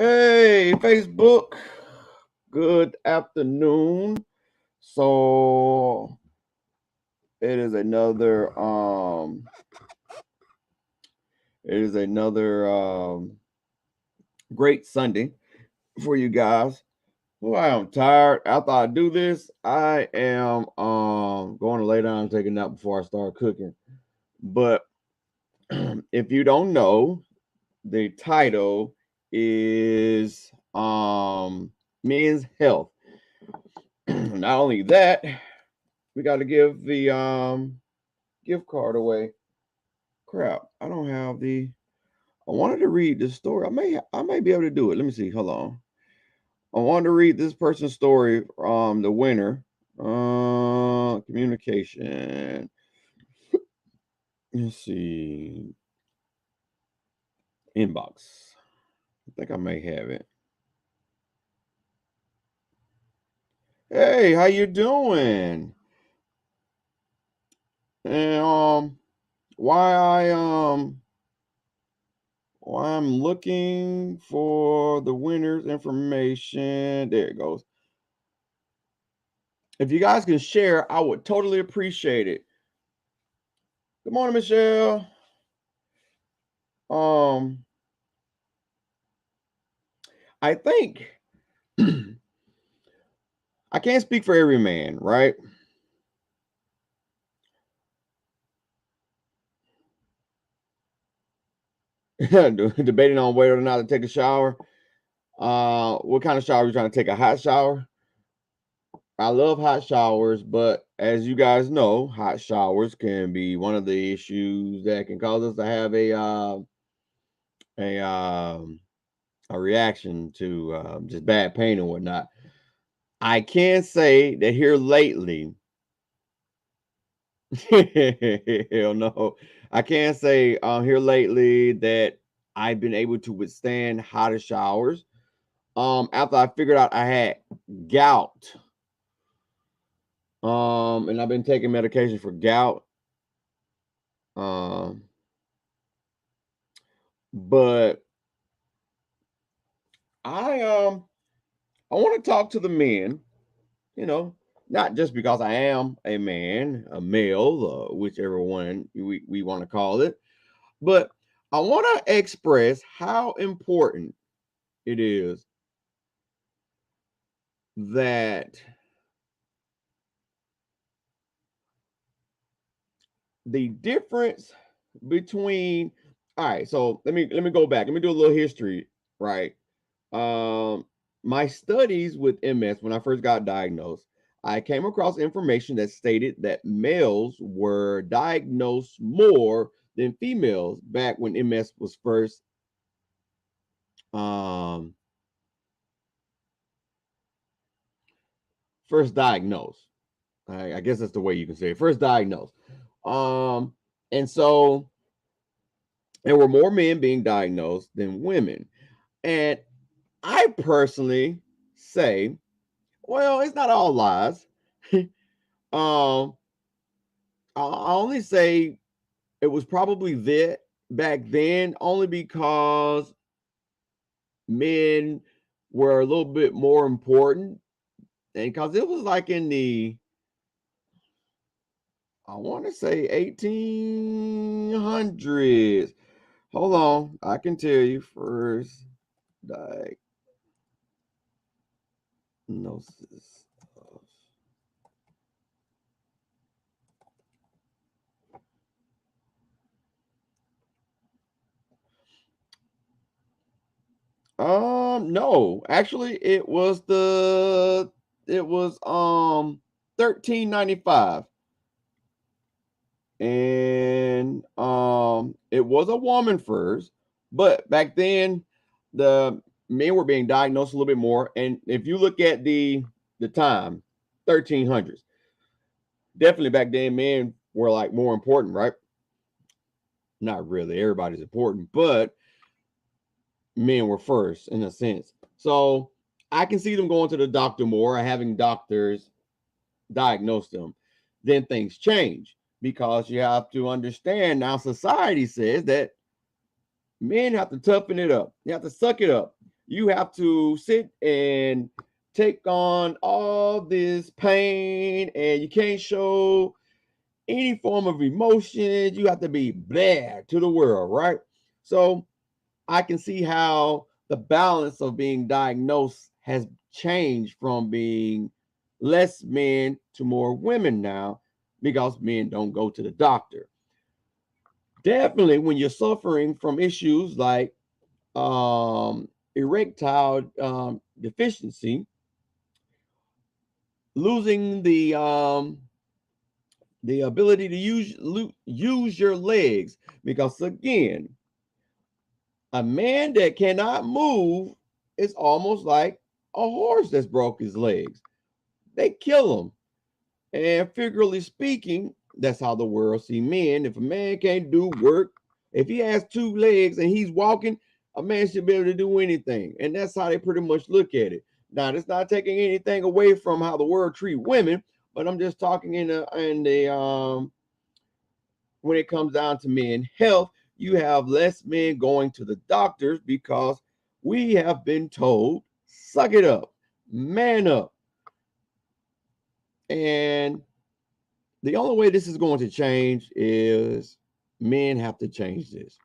Hey, Facebook. Good afternoon. So it is another great Sunday for you guys. Oh, I am tired. After I do this, I am going to lay down and take a nap before I start cooking. But if you don't know, the title is men's health. Not only that, we got to give the gift card away. Crap, I don't have the. I wanted to read the story. I may be able to do it. Let me see. Hold on. I wanted to read this person's story. The winner. Communication. Let's see. Inbox. I think I may have it. Hey, how you doing? And why I Well, I'm looking for the winner's information. There it goes. If you guys can share, I would totally appreciate it. Good morning, Michelle. Um, I think I can't speak for every man, right? Debating on whether or not to take a shower. What kind of shower are you trying to take? A hot shower? I love hot showers, but as you guys know, hot showers can be one of the issues that can cause us to have a a reaction to just bad pain and whatnot. I can say that here lately, hell no, I can say here lately that I've been able to withstand hotter showers. After I figured out I had gout, and I've been taking medication for gout. Um, but I um I want to talk to the men, you know, not just because I am a man, a male, whichever one we want to call it, but I want to express how important it is that the difference between all right, so let me go back. Let me do a little history, right? Um my studies with MS when I first got diagnosed, I came across information that stated that males were diagnosed more than females back when MS was um first diagnosed. I guess that's the way you can say it. First diagnosed. Um and so there were more men being diagnosed than women. And I personally say, well, it's not all lies. um, I only say it was probably that back then, only because men were a little bit more important, and because it was like in the I want to say 1800s. Hold on, I can tell you first diagnosis. No, actually, it was 1395, and it was a woman first, but back then the men were being diagnosed a little bit more. And if you look at the time, 1300s, definitely back then men were like more important, right? Not really, everybody's important, but men were first in a sense. So I can see them going to the doctor more or having doctors diagnose them. Then things change because you have to understand now society says that men have to toughen it up. You have to suck it up. You have to sit and take on all this pain, and you can't show any form of emotions. You have to be blah to the world, right? So I can see how the balance of being diagnosed has changed from being less men to more women now because men don't go to the doctor. Definitely, when you're suffering from issues like erectile deficiency, losing the ability to use your legs, because again, a man that cannot move is almost like a horse that's broke his legs. They kill him. And figuratively speaking, that's how the world see men. If a man can't do work, if he has two legs and he's walking, a man should be able to do anything. And that's how they pretty much look at it. Now, it's not taking anything away from how the world treat women, but I'm just talking in the when it comes down to men health, you have less men going to the doctors because we have been told, suck it up, man up. And the only way this is going to change is men have to change this.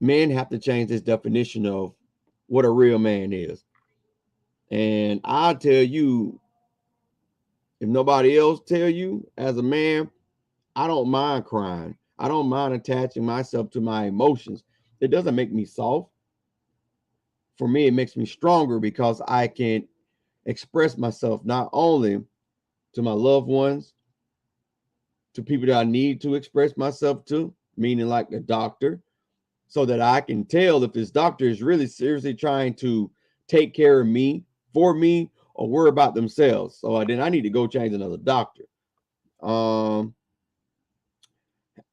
Men have to change this definition of what a real man is. And I'll tell you, if nobody else tell you, as a man, I don't mind crying. I don't mind attaching myself to my emotions. It doesn't make me soft. For me, it makes me stronger because I can express myself not only to my loved ones, to people that I need to express myself to, meaning like the doctor, so that I can tell if this doctor is really seriously trying to take care of me, for me, or worry about themselves. So then I need to go change another doctor. Um,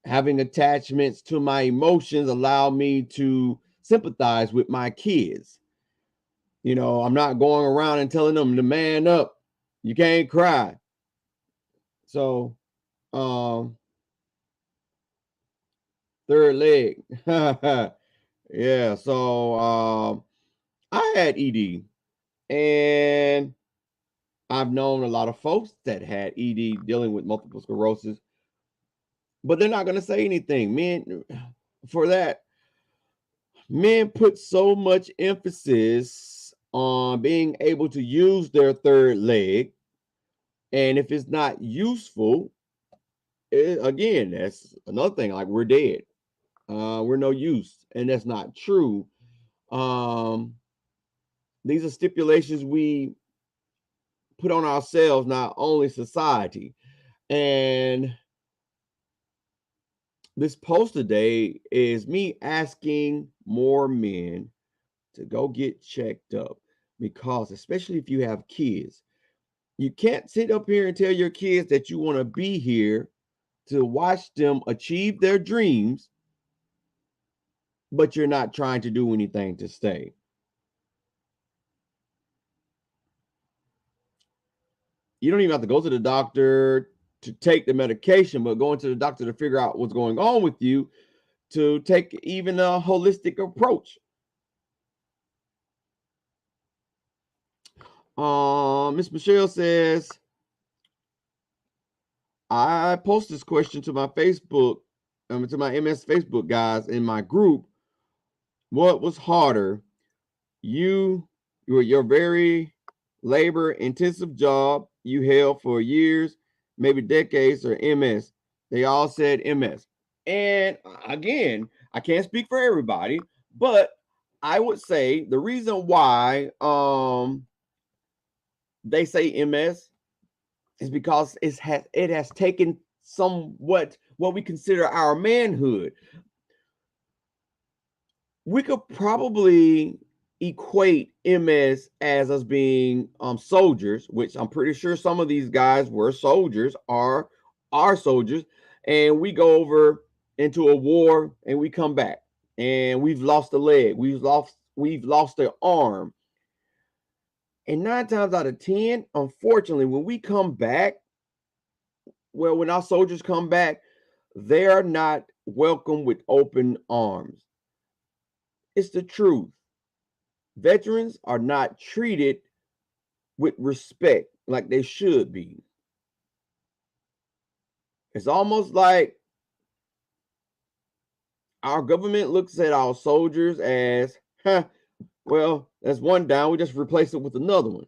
Having attachments to my emotions allow me to sympathize with my kids. You know, I'm not going around and telling them to man up. You can't cry. So, um, third leg. Yeah. So, I had ED, and I've known a lot of folks that had ED dealing with multiple sclerosis, but they're not going to say anything. Men, for that, men put so much emphasis on being able to use their third leg. And if it's not useful, again, that's another thing. Like, we're dead. We're no use. And that's not true. Um, these are stipulations we put on ourselves, not only society. And this post today is me asking more men to go get checked up, because especially if you have kids, you can't sit up here and tell your kids that you want to be here to watch them achieve their dreams, but you're not trying to do anything to stay. You don't even have to go to the doctor to take the medication, but going to the doctor to figure out what's going on with you, to take even a holistic approach. Miss Michelle says, I post this question to my Facebook, to my MS Facebook guys in my group. What was harder? Your very labor intensive job you held for years, maybe decades, or MS? They all said MS. And again, I can't speak for everybody, but I would say the reason why they say MS is because it has taken somewhat what we consider our manhood. We could probably equate MS as us being soldiers, which I'm pretty sure some of these guys were soldiers, are soldiers, and we go over into a war and we come back and we've lost a leg, we've lost an arm. And 9 times out of 10, unfortunately, when we come back, well, when our soldiers come back, they are not welcome with open arms. It's the truth. veterans are not treated with respect like they should be. It's almost like our government looks at our soldiers as, huh, well, that's one down. We just replace it with another one.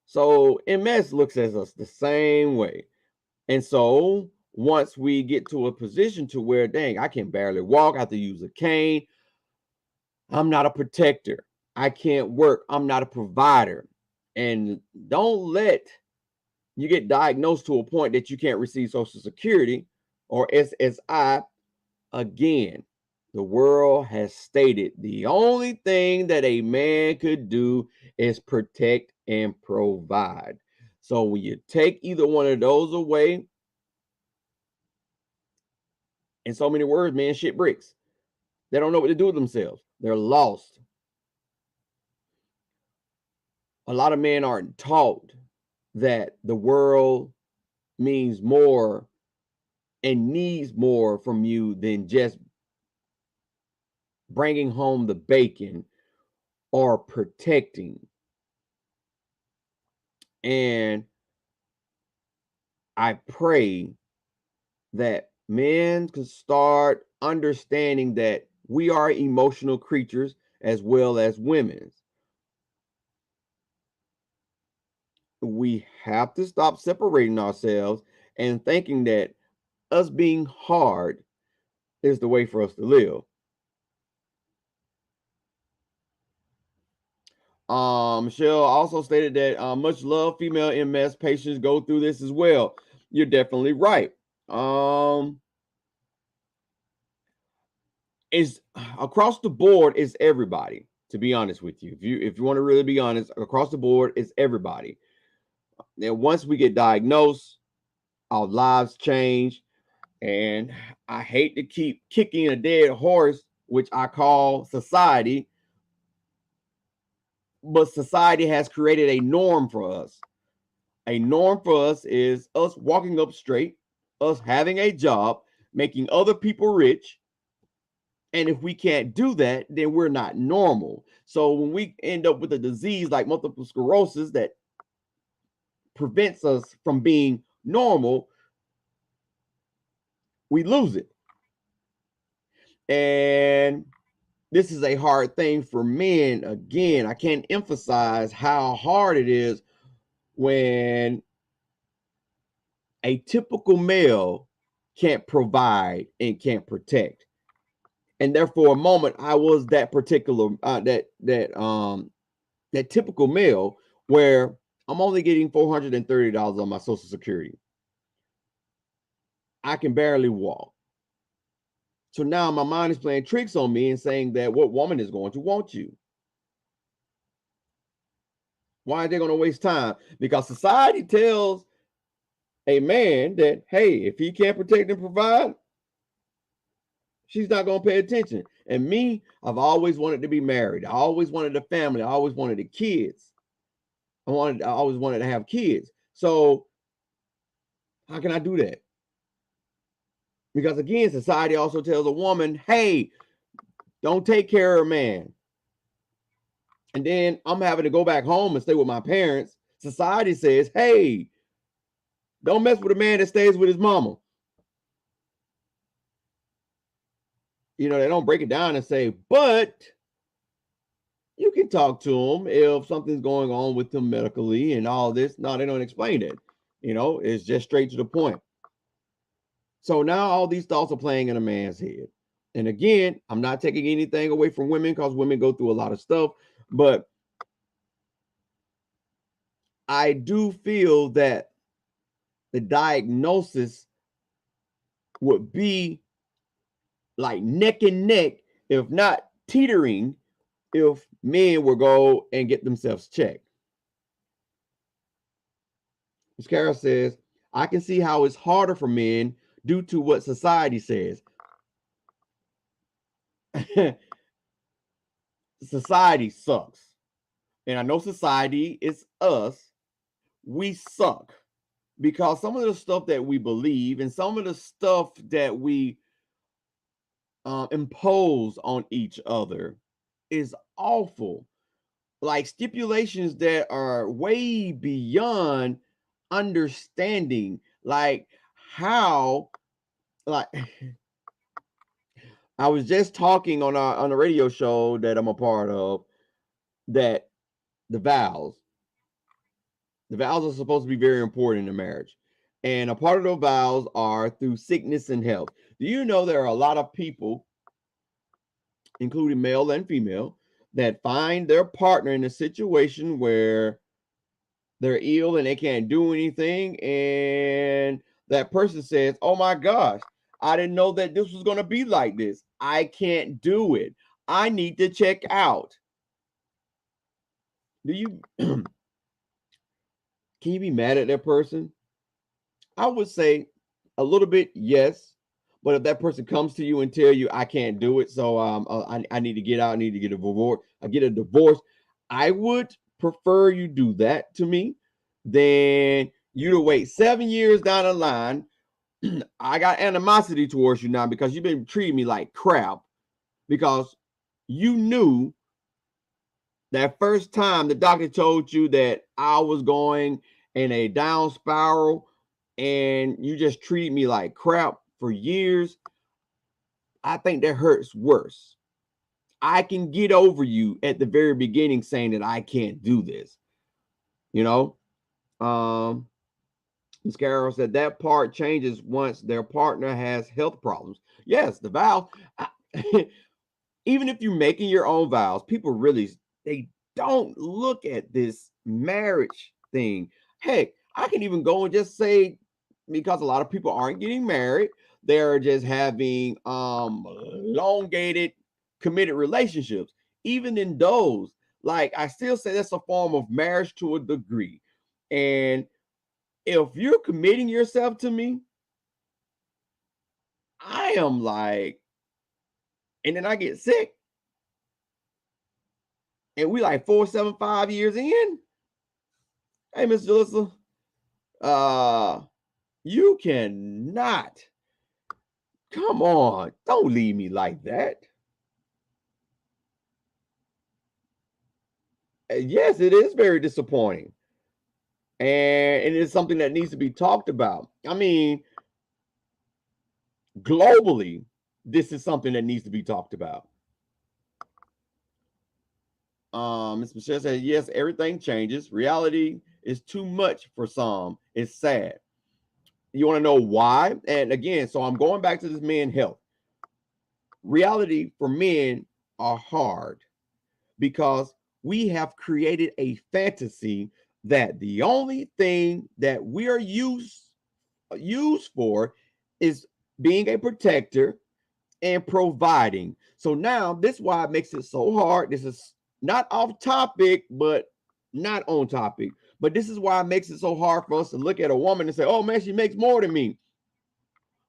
So MS looks at us the same way. And so once we get to a position to where, dang, I can barely walk, I have to use a cane. I'm not a protector. I can't work. I'm not a provider. And don't let you get diagnosed to a point that you can't receive Social Security or SSI. Again, the world has stated the only thing that a man could do is protect and provide. So when you take either one of those away, in so many words, man, shit bricks. They don't know what to do with themselves. They're lost. A lot of men aren't taught that the world means more and needs more from you than just bringing home the bacon or protecting. And I pray that men can start understanding that we are emotional creatures as well as women. We have to stop separating ourselves and thinking that us being hard is the way for us to live. Michelle also stated that much love, female MS patients go through this as well. You're definitely right. Is across the board is everybody. To be honest with you, if you want to really be honest, across the board is everybody. And once we get diagnosed, our lives change. And I hate to keep kicking a dead horse, which I call society, but society has created a norm for us. A norm for us is us walking up straight, us having a job, making other people rich. And if we can't do that, then we're not normal. So when we end up with a disease like multiple sclerosis that prevents us from being normal, we lose it. And this is a hard thing for men. Again, I can't emphasize how hard it is when a typical male can't provide and can't protect. And there for a moment, I was that particular that typical male where I'm only getting $430 on my Social Security. I can barely walk. So now my mind is playing tricks on me and saying that what woman is going to want you? Why are they going to waste time? Because society tells a man that, hey, if he can't protect and provide, she's not going to pay attention. And me, I've always wanted to be married. I always wanted a family. I always wanted the kids. I always wanted to have kids. So how can I do that? Because again, society also tells a woman, hey, don't take care of a man. And then I'm having to go back home and stay with my parents. Society says, hey, don't mess with a man that stays with his mama. You know, they don't break it down and say, but you can talk to him if something's going on with him medically and all this. No, they don't explain it. You know, it's just straight to the point. So now all these thoughts are playing in a man's head. And again, I'm not taking anything away from women because women go through a lot of stuff, but I do feel that the diagnosis would be like neck and neck, if not teetering, if men would go and get themselves checked. Ms. Carol says, I can see how it's harder for men due to what society says. Society sucks. And I know society is us. We suck because some of the stuff that we believe and some of the stuff that we impose on each other is awful. like stipulations that are way beyond understanding, like how, like I was just talking on a radio show that I'm a part of, that the vows the vows are supposed to be very important in a marriage, and a part of those vows are through sickness and health. Do you know there are a lot of people, including male and female, that find their partner in a situation where they're ill and they can't do anything, and that person says, "Oh my gosh, I didn't know that this was going to be like this. I can't do it. I need to check out." Do you can you be mad at that person? I would say a little bit, yes. But if that person comes to you and tell you, "I can't do it, so I need to get out, I need to get a divorce, I get a divorce," I would prefer you do that to me than you to wait 7 years down the line. I got animosity towards you now because you've been treating me like crap, because you knew that first time the doctor told you that I was going in a down spiral, and you just treated me like crap for years. I think that hurts worse. I can get over you at the very beginning saying that I can't do this. You know, um, Ms. Carroll said that part changes once their partner has health problems. Yes, the vow. Even if you're making your own vows, people really, they don't look at this marriage thing. Heck, I can even go and just say, because a lot of people aren't getting married, they're just having elongated committed relationships. Even in those, like, I still say that's a form of marriage to a degree. And if you're committing yourself to me, I am like, and then I get sick, and we like 4, 7, 5 years in. Hey, Miss Jalissa, uh, you cannot. Come on, don't leave me like that. Yes, it is very disappointing, and it is something that needs to be talked about. I mean, globally, this is something that needs to be talked about. Ms. Michelle said, yes, everything changes. Reality is too much for some. It's sad. You want to know why? And again, so I'm going back to this men health. Reality for men are hard because we have created a fantasy that the only thing that we are used for is being a protector and providing. So now this is why it makes it so hard. This is not off topic, but not on topic. But this is why it makes it so hard for us to look at a woman and say, "Oh man, she makes more than me,"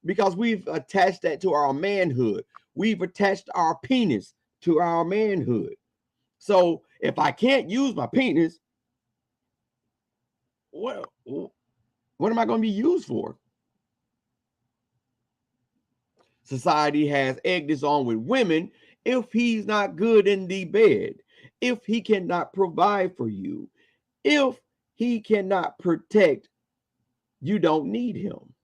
because we've attached that to our manhood. We've attached our penis to our manhood. So if I can't use my penis, what am I going to be used for? Society has egged this on with women. If he's not good in the bed, if he cannot provide for you, if he cannot protect, you don't need him.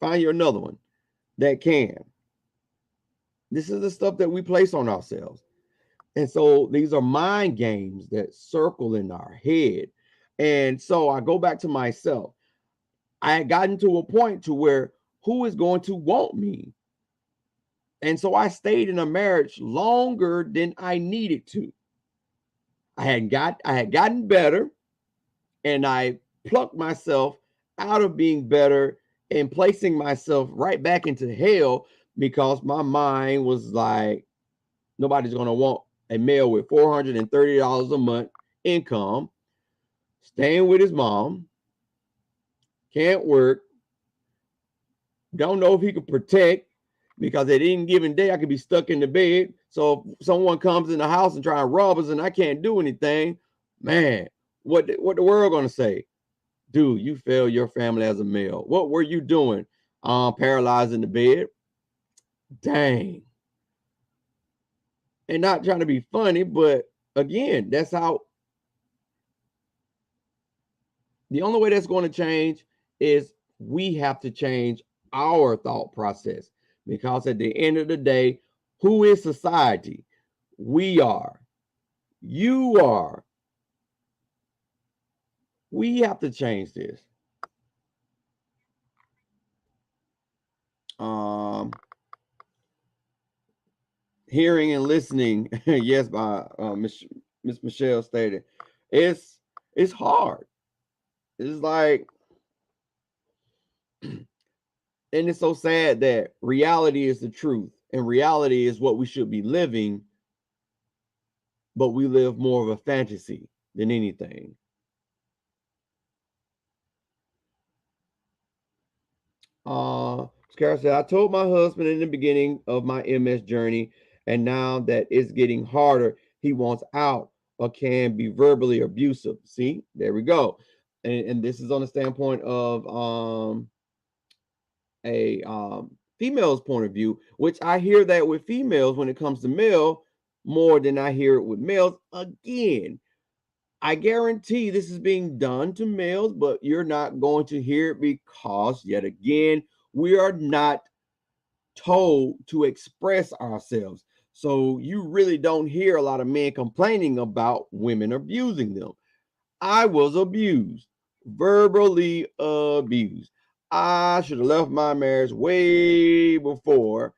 Find you another one that can. This is the stuff that we place on ourselves. And so these are mind games that circle in our head. And so I go back to myself. I had gotten to a point to where who is going to want me? And so I stayed in a marriage longer than I needed to. I had gotten better, and I plucked myself out of being better and placing myself right back into hell, because my mind was like, nobody's going to want a male with $430 a month income, staying with his mom, can't work, don't know if he could protect, because at any given day I could be stuck in the bed. So if someone comes in the house and try and rob us and I can't do anything, man, what the world gonna say? Dude, you failed your family as a male. What were you doing? Paralyzed in the bed. Dang. And not trying to be funny, but again, that's how the only way that's going to change is we have to change our thought process. Because at the end of the day, who is society? We are. You are. We have to change this. Hearing and listening, yes, by Miss Michelle stated, it's hard. It's like, and it's so sad that reality is the truth, and reality is what we should be living, but we live more of a fantasy than anything. Scarra said, I told my husband in the beginning of my MS journey, and now that it's getting harder, he wants out or can be verbally abusive. See, there we go. And this is on the standpoint of a female's point of view, which I hear that with females when it comes to male more than I hear it with males. Again, I guarantee this is being done to males, but you're not going to hear it because, yet again, we are not told to express ourselves. So you really don't hear a lot of men complaining about women abusing them. I was abused, verbally abused. I should have left my marriage way before,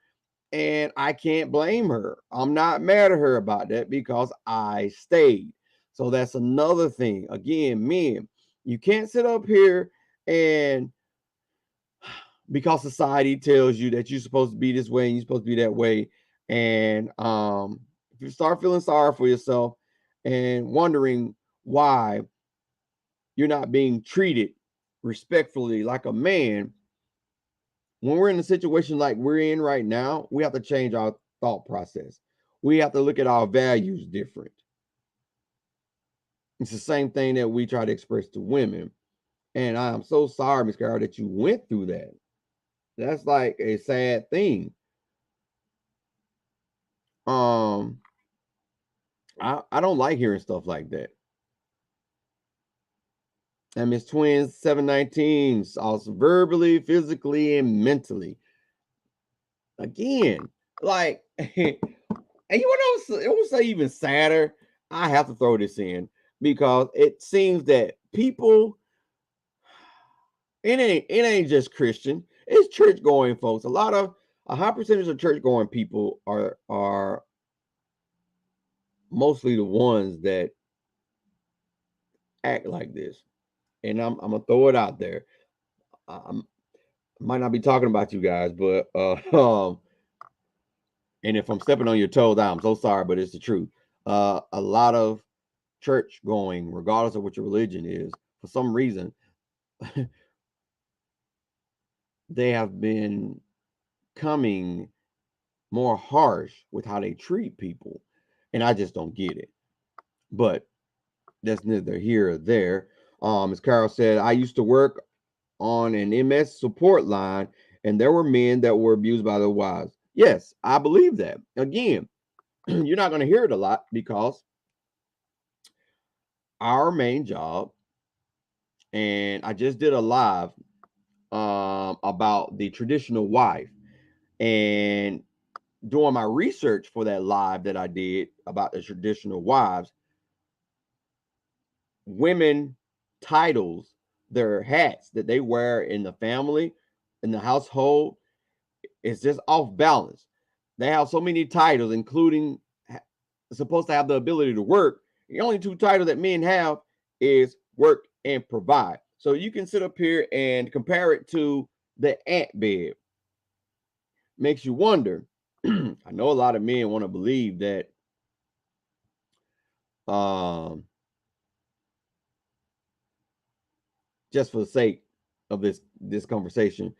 and I can't blame her. I'm not mad at her about that because I stayed. So that's another thing. Again, men, you can't sit up here and because society tells you that you're supposed to be this way and you're supposed to be that way. And if you start feeling sorry for yourself and wondering why you're not being treated respectfully like a man, when we're in a situation like we're in right now, we have to change our thought process. We have to look at our values different. It's the same thing that we try to express to women. And I am so sorry, Miss Carol, that you went through that. That's like a sad thing. Um, I don't like hearing stuff like that. And Miss Twins 719, also verbally, physically, and mentally. Again, like, and you know, it was even sadder. I have to throw this in because it seems that people, it ain't just Christian, it's church going folks. A high percentage of church going people are mostly the ones that act like this. And I'm gonna throw it out there. I might not be talking about you guys, but and if I'm stepping on your toes, I'm so sorry, but it's the truth. A lot of church going, regardless of what your religion is, for some reason, they have been coming more harsh with how they treat people. And I just don't get it. But that's neither here or there. As Carol said, I used to work on an MS support line, and there were men that were abused by their wives. Yes, I believe that. Again, you're not going to hear it a lot because our main job, and I just did a live about the traditional wife, and doing my research for that live that I did about the traditional wives, women titles, their hats that they wear in the family, in the household, is just off balance. They have so many titles, including supposed to have the ability to work. The only two titles that men have is work and provide. So you can sit up here and compare it to the ant bed. Makes you wonder. I know a lot of men want to believe that um, just for the sake of this conversation,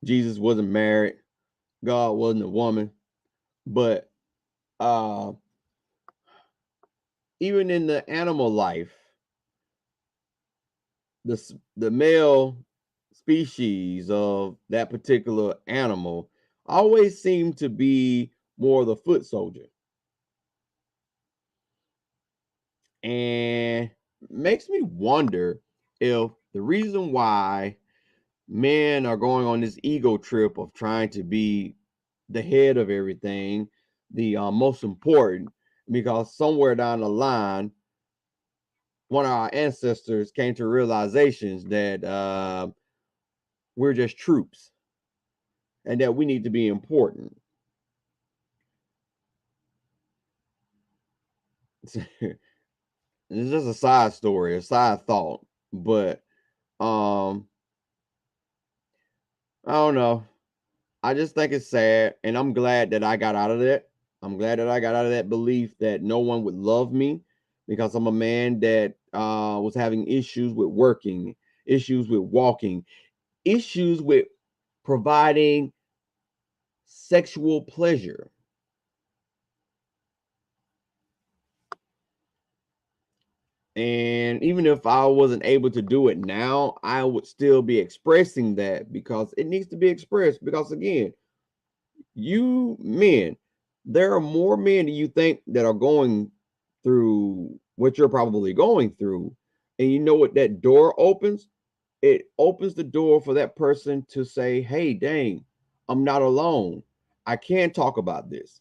Jesus wasn't married, God wasn't a woman, but uh, even in the animal life, the male species of that particular animal always seem to be more the foot soldier. And makes me wonder if the reason why men are going on this ego trip of trying to be the head of everything, the most important, because somewhere down the line, one of our ancestors came to realizations that we're just troops and that we need to be important. It's just a side story, a side thought, but um, I don't know. I just think it's sad, and I'm glad that I got out of that. I'm glad that I got out of that belief that no one would love me because I'm a man that was having issues with working, issues with walking, issues with providing sexual pleasure. And even if I wasn't able to do it now, I would still be expressing that because it needs to be expressed. Because again, you men, there are more men than you think that are going through what you're probably going through. And you know what that door opens? It opens the door for that person to say, hey, dang, I'm not alone. I can talk about this.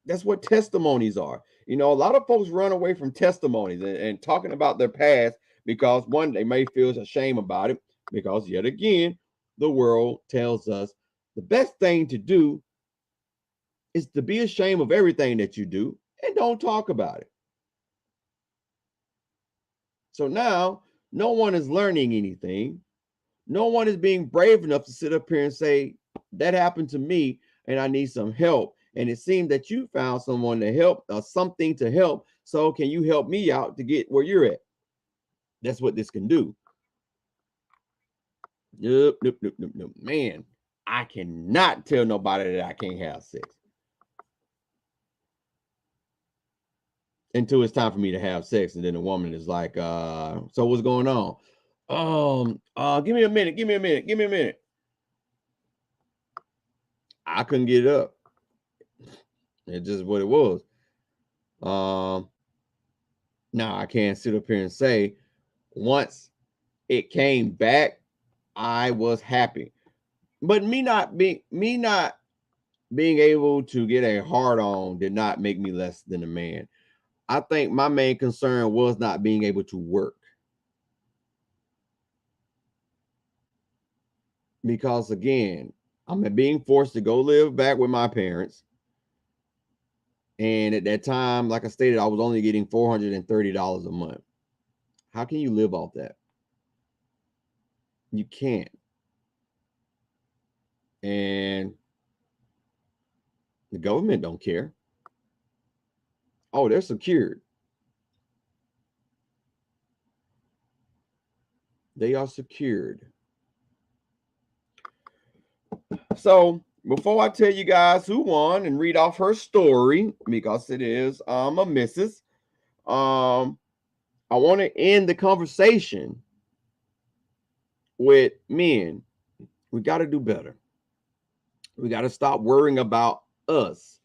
That's what testimonies are. You know, a lot of folks run away from testimonies and talking about their past because one, they may feel ashamed about it because yet again, the world tells us the best thing to do is to be ashamed of everything that you do and don't talk about it. So now no one is learning anything. No one is being brave enough to sit up here and say, that happened to me and I need some help. And it seemed that you found someone to help or something to help. So can you help me out to get where you're at? That's what this can do. Nope, nope, nope, nope, nope. Man, I cannot tell nobody that I can't have sex until it's time for me to have sex. And then the woman is like, so what's going on? Give me a minute, give me a minute, give me a minute. I couldn't get it up. It's just what it was. Um, Now I can't sit up here and say once it came back, I was happy. But me not being able to get a hard on did not make me less than a man. I think my main concern was not being able to work. Because again, I'm being forced to go live back with my parents. And at that time, like I stated, I was only getting $430 a month. How can you live off that? You can't. And the government don't care. Oh, they're secured. They are secured. So before I tell you guys who won and read off her story, because it is a missus, I want to end the conversation with men. We got to do better. We got to stop worrying about us,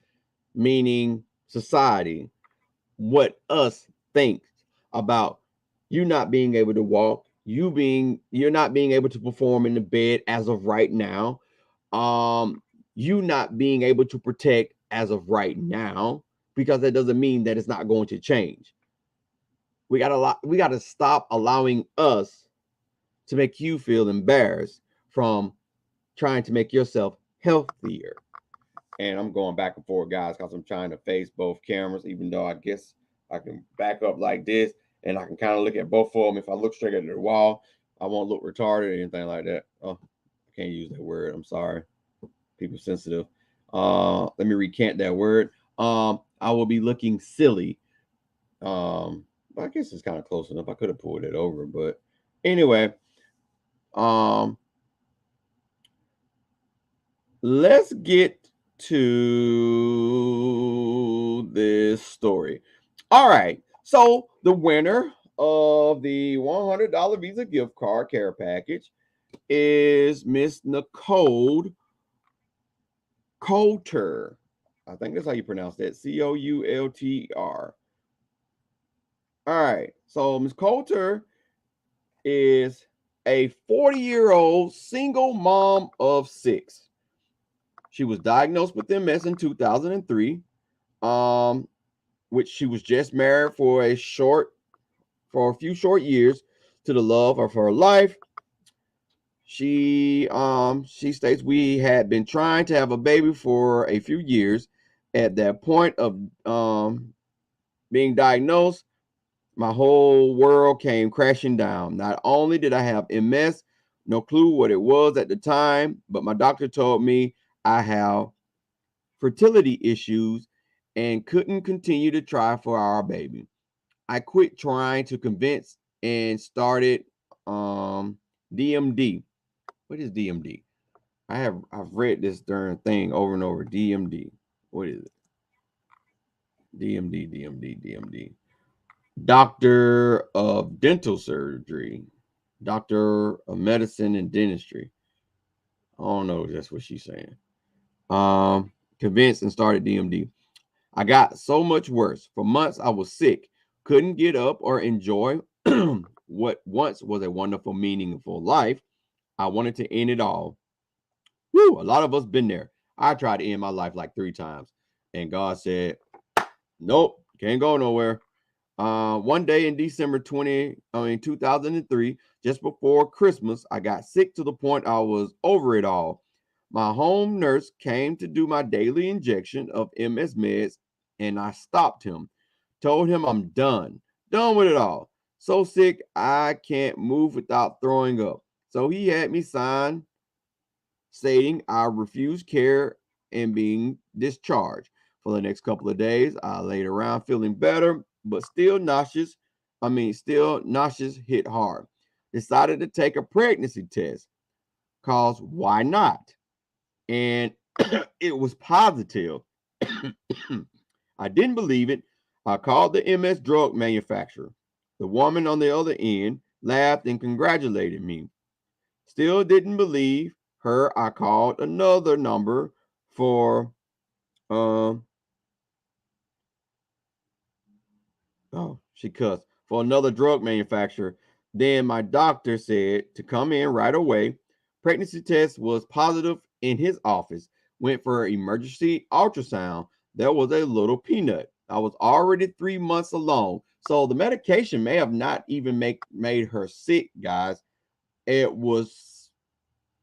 meaning society, what us thinks about you not being able to walk, you're not being able to perform in the bed as of right now, um you not being able to protect as of right now, because that doesn't mean that it's not going to change. We got to stop allowing us to make you feel embarrassed from trying to make yourself healthier. And I'm going back and forth, guys, because I'm trying to face both cameras, even though I guess I can back up like this and I can kind of look at both of them. If I look straight at the wall, I won't look retarded or anything like that. Oh, I can't use that word. I'm sorry. People sensitive. Let me recant that word. I will be looking silly. But I guess it's kind of close enough. I could have pulled it over, but anyway, um, let's get to this story. All right. So the winner of the $100 Visa gift card care package is Miss Nicole Coulter. I think that's how you pronounce that. Coultr. All right. So Miss Coulter is a 40-year-old single mom of 6. She was diagnosed with MS in 2003, which she was just married for a few short years to the love of her life. She states we had been trying to have a baby for a few years. At that point of being diagnosed, my whole world came crashing down. Not only did I have MS, no clue what it was at the time, but my doctor told me I have fertility issues and couldn't continue to try for our baby. I quit trying to convince and started DMD. What is DMD? I've read this darn thing over and over. DMD. What is it? DMD. Doctor of Dental Surgery. Doctor of Medicine and Dentistry. I don't know if that's what she's saying. Convinced and started DMD. I got so much worse. For months I was sick, couldn't get up or enjoy what once was a wonderful, meaningful life. I wanted to end it all. Woo, a lot of us been there. I tried to end my life like 3 times, and God said, "Nope, can't go nowhere." One day in December 2003, just before Christmas, I got sick to the point I was over it all. My home nurse came to do my daily injection of MS meds, and I stopped him. Told him I'm done with it all. So sick I can't move without throwing up. So he had me sign stating I refuse care and being discharged. For the next couple of days, I laid around feeling better, but still nauseous. Still nauseous hit hard. Decided to take a pregnancy test, cause why not? And it was positive. I didn't believe it. I called the MS drug manufacturer. The woman on the other end laughed and congratulated me. Still didn't believe her. I called another number for um she cussed, for another drug manufacturer. Then my doctor said to come in right away. Pregnancy test was positive in his office. Went for emergency ultrasound. There was a little peanut. I was already 3 months along. So the medication may have not even made her sick, guys. It was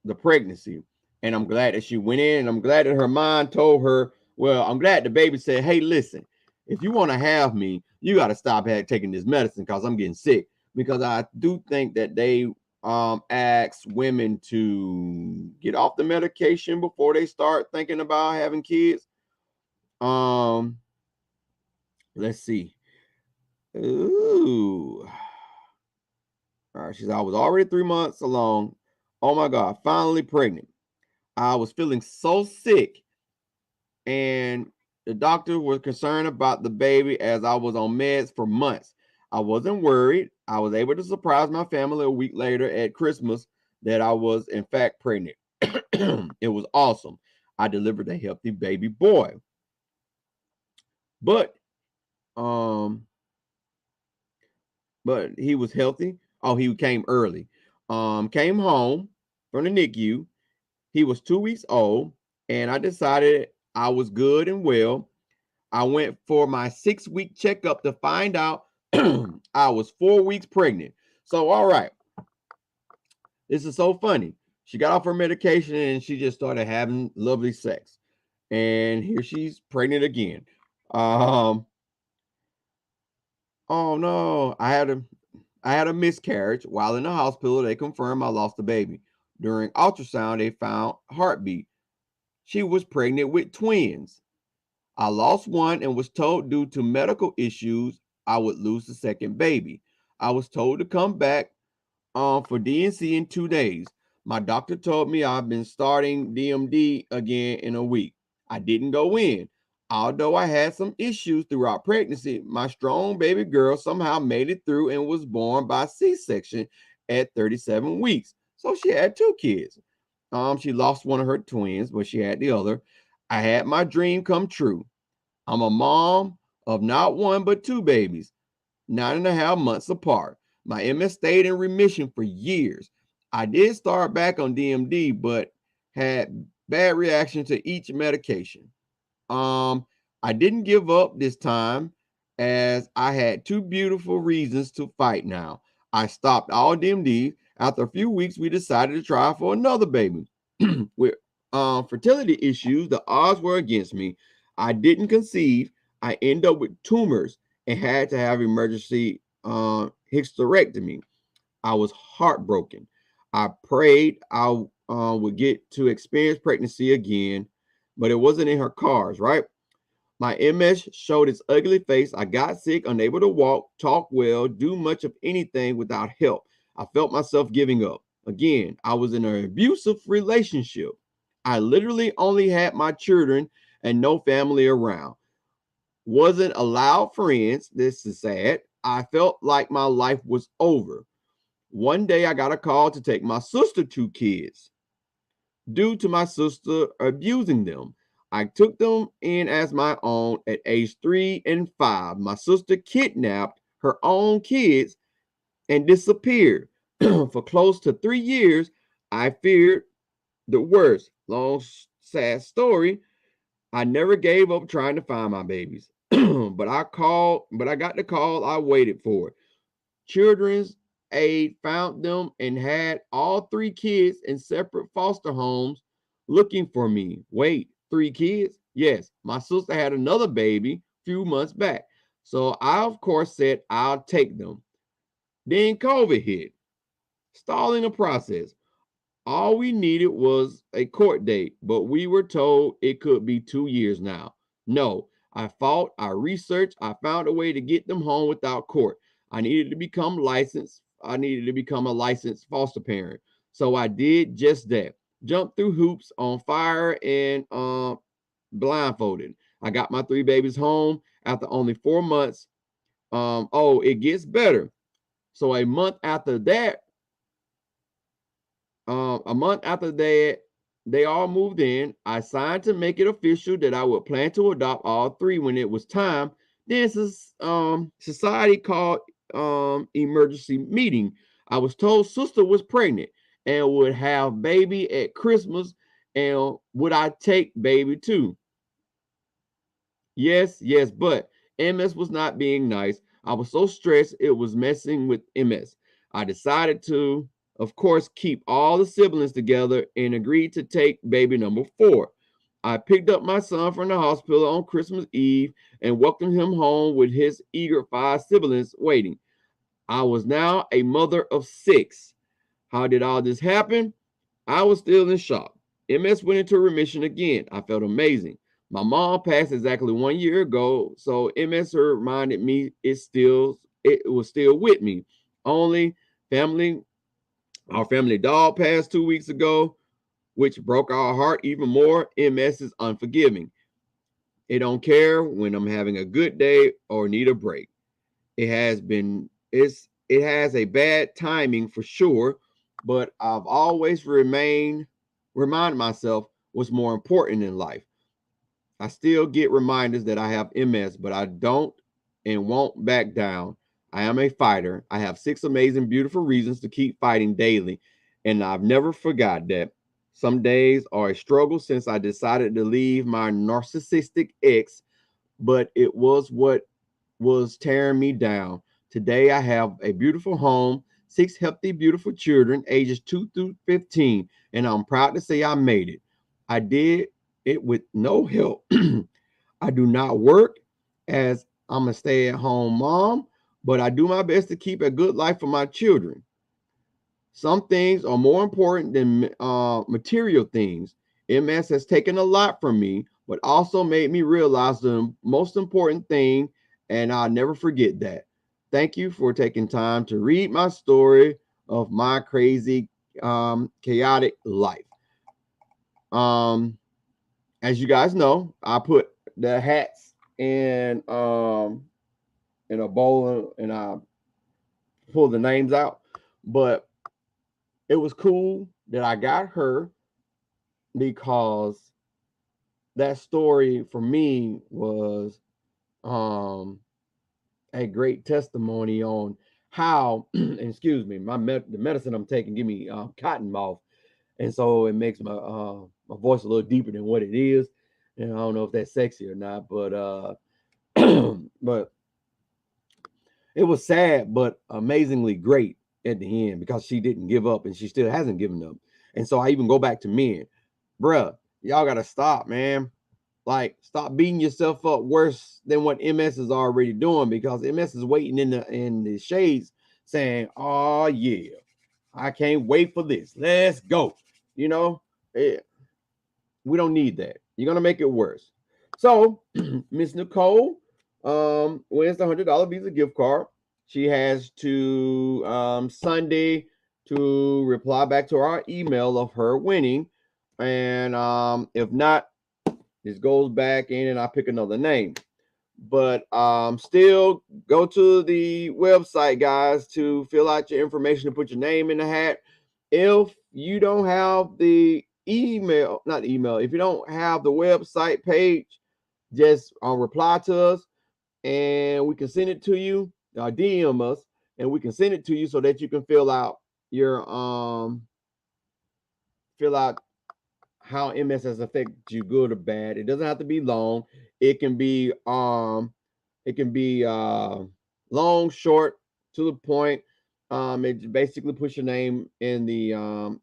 the pregnancy. And I'm glad that she went in, and I'm glad that her mind told her, well, I'm glad the baby said, hey, listen, if you want to have me, you got to stop taking this medicine because I'm getting sick. Because I do think that they ask women to get off the medication before they start thinking about having kids. Let's see. Ooh. All right, she said, I was already 3 months along. Oh my God, finally pregnant. I was feeling so sick, and the doctor was concerned about the baby as I was on meds for months. I wasn't worried. I was able to surprise my family a week later at Christmas that I was, in fact, pregnant. It was awesome. I delivered a healthy baby boy. But um, but he was healthy. Oh, he came early. Came home from the NICU. He was 2 weeks old, and I decided I was good and well. I went for my 6-week checkup to find out I was 4 weeks pregnant. So, all right, this is so funny. She got off her medication and she just started having lovely sex, and here she's pregnant again. Um, oh no, I had a miscarriage. While in the hospital, they confirmed I lost the baby. During ultrasound, they found heartbeat. She was pregnant with twins. I lost one and was told due to medical issues I would lose the second baby. I was told to come back for DNC in 2 days. My doctor told me I've been starting DMD again in a week. I didn't go in. Although I had some issues throughout pregnancy, my strong baby girl somehow made it through and was born by C-section at 37 weeks. So she had 2 kids. She lost one of her twins, but she had the other. I had my dream come true. I'm a mom of not one but 2 babies. 9.5 months apart. My MS stayed in remission for years. I did start back on DMD, but had bad reaction to each medication. Um, I didn't give up this time as I had two beautiful reasons to fight now. I stopped all DMD. After a few weeks, we decided to try for another baby. With fertility issues, the odds were against me. I didn't conceive. I ended up with tumors and had to have emergency hysterectomy. I was heartbroken. I prayed I would get to experience pregnancy again, but it wasn't in her cards, right? My MS showed its ugly face. I got sick, unable to walk, talk well, do much of anything without help. I felt myself giving up. Again, I was in an abusive relationship. I literally only had my children and no family around. Wasn't allowed friends. This is sad. I felt like my life was over. One day I got a call to take my sister two kids due to my sister abusing them. I took them in as my own at age 3 and 5. My sister kidnapped her own kids and disappeared. For close to 3 years, I feared the worst. Long, sad story. I never gave up trying to find my babies. but I got the call I waited for. Children's Aid found them and had all three kids in separate foster homes looking for me. Wait, three kids? Yes, my sister had another baby few months back. So I, of course, said I'll take them. Then COVID hit, stalling the process. All we needed was a court date, but we were told it could be 2 years now. No, I fought, I researched, I found a way to get them home without court. I needed to become licensed. I needed to become a licensed foster parent. So I did just that. Jumped through hoops on fire and blindfolded. I got my three babies home after only 4 months. Oh, it gets better. So a month after they all moved in. I signed to make it official that I would plan to adopt all three when it was time. Then society called emergency meeting. I was told sister was pregnant and would have baby at Christmas, and would I take baby too? Yes, yes, but MS was not being nice. I was so stressed it was messing with MS. I decided to, of course, keep all the siblings together and agreed to take baby number 4. I picked up my son from the hospital on Christmas Eve and welcomed him home with his eager 5 siblings waiting. I was now a mother of 6. How did all this happen? I was still in shock. MS went into remission again. I felt amazing. My mom passed exactly 1 year ago, so MS reminded me it was still with me. Only family, our family dog passed 2 weeks ago, which broke our heart even more. MS is unforgiving. It don't care when I'm having a good day or need a break. It has a bad timing for sure, but I've always reminded myself what's more important in life. I still get reminders that I have MS, but I don't and won't back down. I am a fighter. I have 6 amazing, beautiful reasons to keep fighting daily, and I've never forgot that. Some days are a struggle since I decided to leave my narcissistic ex, but it was what was tearing me down. Today, I have a beautiful home, 6 healthy, beautiful children, ages 2 through 15, and I'm proud to say I made it. I did it with no help. I do not work as I'm a stay at home mom, but I do my best to keep a good life for my children. Some things are more important than material things. MS has taken a lot from me, but also made me realize the most important thing, and I'll never forget that. Thank you for taking time to read my story of my crazy, chaotic life. Um, as you guys know, I put the hats in a bowl and I pulled the names out, but it was cool that I got her because that story for me was um a great testimony on how, excuse me, the medicine I'm taking give me cotton mouth, and so it makes my voice a little deeper than what it is. And I don't know if that's sexy or not, but but it was sad but amazingly great at the end because she didn't give up and she still hasn't given up. And so I even go back to men, bruh, y'all gotta stop, man. Like, stop beating yourself up worse than what MS is already doing, because MS is waiting in the shades saying, "Oh yeah, I can't wait for this. Let's go." You know, we don't need that. You're gonna make it worse. So, Miss Nicole wins the $100 Visa gift card. She has to Sunday to reply back to our email of her winning, and if not, this goes back in and I pick another name. But still go to the website, guys, to fill out your information to put your name in the hat. If you don't have the email, not email, if you don't have the website page, just reply to us and we can send it to you. DM us and we can send it to you so that you can fill out your fill out how MS has affected you, good or bad. It doesn't have to be long. It can be long, short, to the point. It basically puts your name in the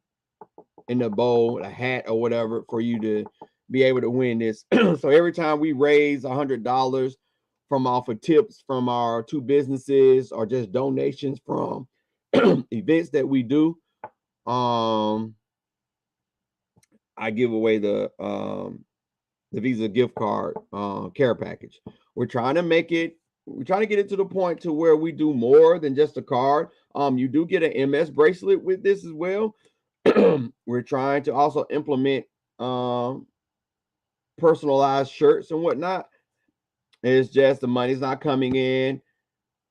bowl, a hat or whatever for you to be able to win this. So every time we raise $100 from off of tips from our two businesses or just donations from events that we do, I give away the Visa gift card care package. We're trying to make it. We're trying to get it to the point to where we do more than just a card. You do get an MS bracelet with this as well. We're trying to also implement personalized shirts and whatnot. It's just the money's not coming in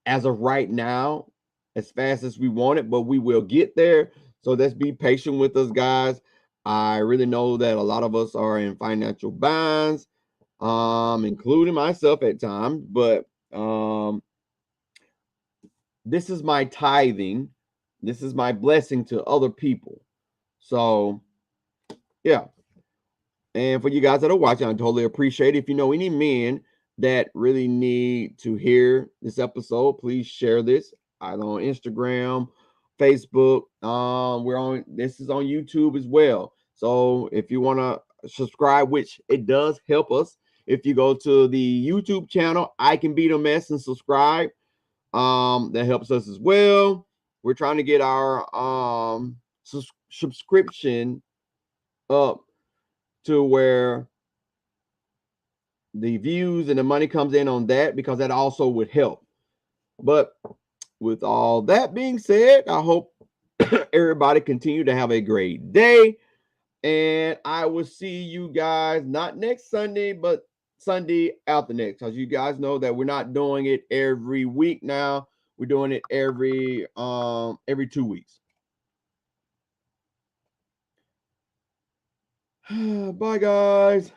as of right now as fast as we want it, but we will get there. So let's be patient with us, guys. I really know that a lot of us are in financial binds, including myself at times, but this is my tithing. This is my blessing to other people. So, yeah. And for you guys that are watching, I totally appreciate it. If you know any men that really need to hear this episode, please share this either on Instagram, Facebook. This is on YouTube as well. So if you want to subscribe, which it does help us, if you go to the YouTube channel, I Can Beat a Mess, and subscribe. That helps us as well. We're trying to get our subscription up to where the views and the money comes in on that, because that also would help. But with all that being said, I hope everybody continue to have a great day. And I will see you guys not next Sunday, but Sunday after next. Because you guys know that we're not doing it every week now. We're doing it every 2 weeks. Bye, guys.